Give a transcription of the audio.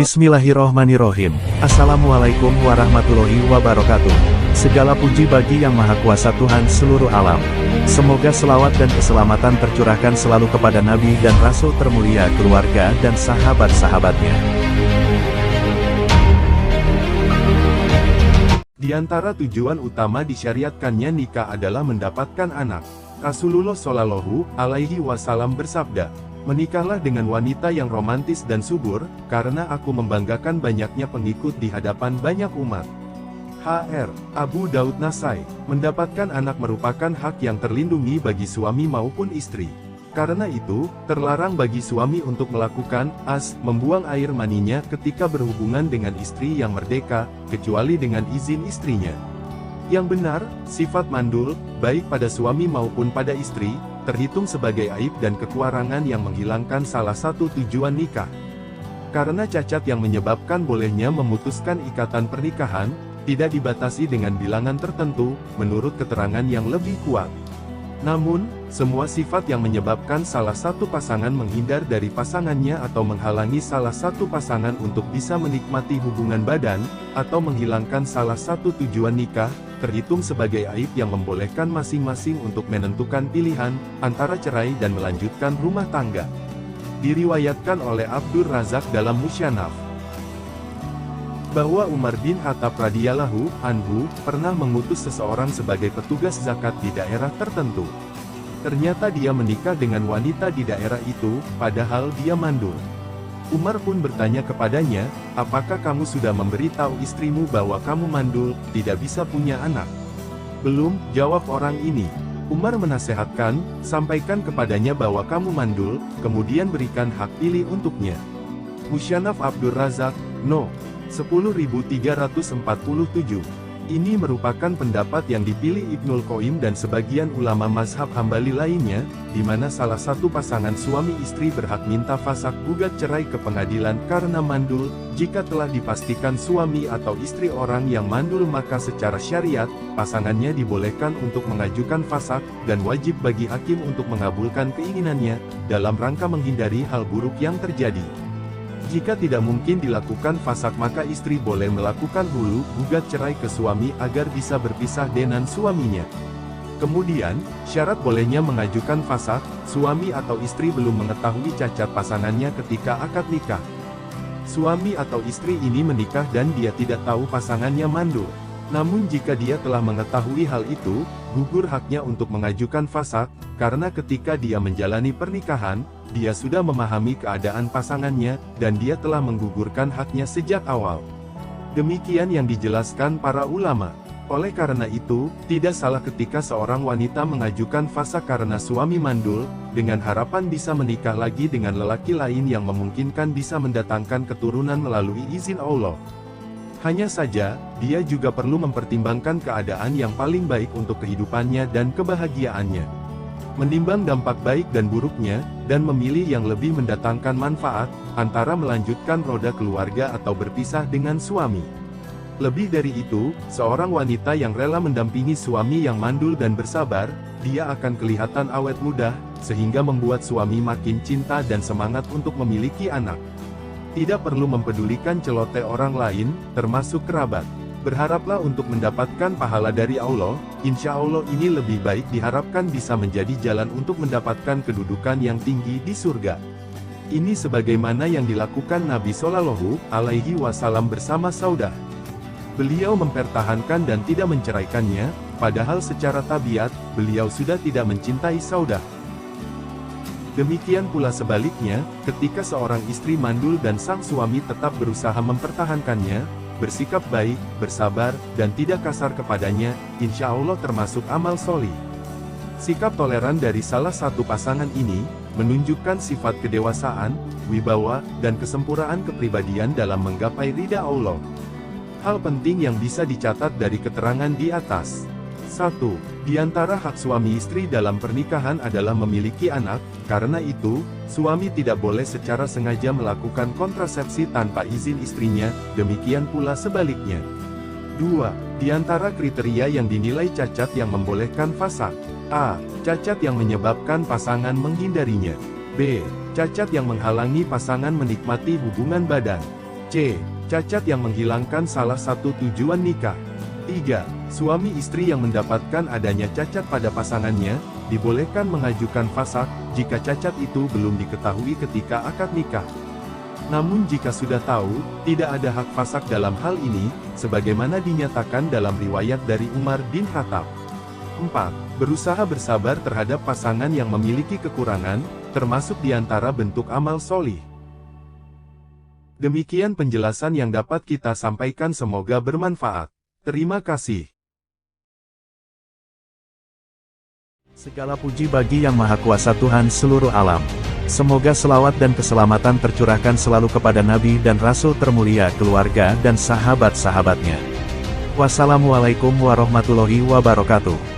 Bismillahirrohmanirrohim. Assalamualaikum warahmatullahi wabarakatuh. Segala puji bagi Yang Maha Kuasa Tuhan seluruh alam. Semoga selawat dan keselamatan tercurahkan selalu kepada Nabi dan Rasul termulia, keluarga dan sahabat-sahabatnya. Di antara tujuan utama disyariatkannya nikah adalah mendapatkan anak. Rasulullah Shallallahu Alaihi Wasallam bersabda, "Menikahlah dengan wanita yang romantis dan subur, karena aku membanggakan banyaknya pengikut di hadapan banyak umat." Hr. Abu Daud Nasai, mendapatkan anak merupakan hak yang terlindungi bagi suami maupun istri. Karena itu, terlarang bagi suami untuk melakukan membuang air maninya ketika berhubungan dengan istri yang merdeka, kecuali dengan izin istrinya. Yang benar, sifat mandul, baik pada suami maupun pada istri, terhitung sebagai aib dan kekurangan yang menghilangkan salah satu tujuan nikah. Karena cacat yang menyebabkan bolehnya memutuskan ikatan pernikahan, tidak dibatasi dengan bilangan tertentu, menurut keterangan yang lebih kuat. Namun, semua sifat yang menyebabkan salah satu pasangan menghindar dari pasangannya atau menghalangi salah satu pasangan untuk bisa menikmati hubungan badan, atau menghilangkan salah satu tujuan nikah, terhitung sebagai aib yang membolehkan masing-masing untuk menentukan pilihan, antara cerai dan melanjutkan rumah tangga. Diriwayatkan oleh Abdur Razak dalam Musyanaf, bahwa Umar bin Khattab radhiyallahu anhu pernah mengutus seseorang sebagai petugas zakat di daerah tertentu. Ternyata dia menikah dengan wanita di daerah itu, padahal dia mandul. Umar pun bertanya kepadanya, "Apakah kamu sudah memberitahu istrimu bahwa kamu mandul, tidak bisa punya anak?" "Belum," jawab orang ini. Umar menasehatkan, "Sampaikan kepadanya bahwa kamu mandul, kemudian berikan hak pilih untuknya." Musyanaf Abdur Razak, No. 10347. Ini merupakan pendapat yang dipilih Ibnul Qayyim dan sebagian ulama mazhab Hambali lainnya, di mana salah satu pasangan suami istri berhak minta fasak gugat cerai ke pengadilan karena mandul. Jika telah dipastikan suami atau istri orang yang mandul, maka secara syariat, pasangannya dibolehkan untuk mengajukan fasak, dan wajib bagi hakim untuk mengabulkan keinginannya, dalam rangka menghindari hal buruk yang terjadi. Jika tidak mungkin dilakukan fasak, maka istri boleh melakukan hulu gugat cerai ke suami agar bisa berpisah dengan suaminya. Kemudian, syarat bolehnya mengajukan fasak, suami atau istri belum mengetahui cacat pasangannya ketika akad nikah. Suami atau istri ini menikah dan dia tidak tahu pasangannya mandul. Namun jika dia telah mengetahui hal itu, gugur haknya untuk mengajukan fasak, karena ketika dia menjalani pernikahan, dia sudah memahami keadaan pasangannya, dan dia telah menggugurkan haknya sejak awal. Demikian yang dijelaskan para ulama. Oleh karena itu, tidak salah ketika seorang wanita mengajukan fasak karena suami mandul, dengan harapan bisa menikah lagi dengan lelaki lain yang memungkinkan bisa mendatangkan keturunan melalui izin Allah. Hanya saja, dia juga perlu mempertimbangkan keadaan yang paling baik untuk kehidupannya dan kebahagiaannya. Menimbang dampak baik dan buruknya, dan memilih yang lebih mendatangkan manfaat, antara melanjutkan roda keluarga atau berpisah dengan suami. Lebih dari itu, seorang wanita yang rela mendampingi suami yang mandul dan bersabar, dia akan kelihatan awet muda, sehingga membuat suami makin cinta dan semangat untuk memiliki anak. Tidak perlu mempedulikan celoteh orang lain, termasuk kerabat. Berharaplah untuk mendapatkan pahala dari Allah, insya Allah ini lebih baik diharapkan bisa menjadi jalan untuk mendapatkan kedudukan yang tinggi di surga. Ini sebagaimana yang dilakukan Nabi Shallallahu Alaihi Wasallam bersama Saudah. Beliau mempertahankan dan tidak menceraikannya, padahal secara tabiat, beliau sudah tidak mencintai Saudah. Demikian pula sebaliknya, ketika seorang istri mandul dan sang suami tetap berusaha mempertahankannya, bersikap baik, bersabar, dan tidak kasar kepadanya, insya Allah termasuk amal sholih. Sikap toleran dari salah satu pasangan ini, menunjukkan sifat kedewasaan, wibawa, dan kesempurnaan kepribadian dalam menggapai ridha Allah. Hal penting yang bisa dicatat dari keterangan di atas. 1. Di antara hak suami istri dalam pernikahan adalah memiliki anak, karena itu, suami tidak boleh secara sengaja melakukan kontrasepsi tanpa izin istrinya, demikian pula sebaliknya. 2. Di antara kriteria yang dinilai cacat yang membolehkan fasak. A. Cacat yang menyebabkan pasangan menghindarinya. B. Cacat yang menghalangi pasangan menikmati hubungan badan. C. Cacat yang menghilangkan salah satu tujuan nikah. 3. Suami istri yang mendapatkan adanya cacat pada pasangannya, dibolehkan mengajukan fasakh, jika cacat itu belum diketahui ketika akad nikah. Namun jika sudah tahu, tidak ada hak fasakh dalam hal ini, sebagaimana dinyatakan dalam riwayat dari Umar bin Khattab. 4. Berusaha bersabar terhadap pasangan yang memiliki kekurangan, termasuk diantara bentuk amal solih. Demikian penjelasan yang dapat kita sampaikan, semoga bermanfaat. Terima kasih. Segala puji bagi Yang Maha Kuasa Tuhan seluruh alam. Semoga selawat dan keselamatan tercurahkan selalu kepada Nabi dan Rasul termulia, keluarga dan sahabat-sahabatnya. Wassalamualaikum warahmatullahi wabarakatuh.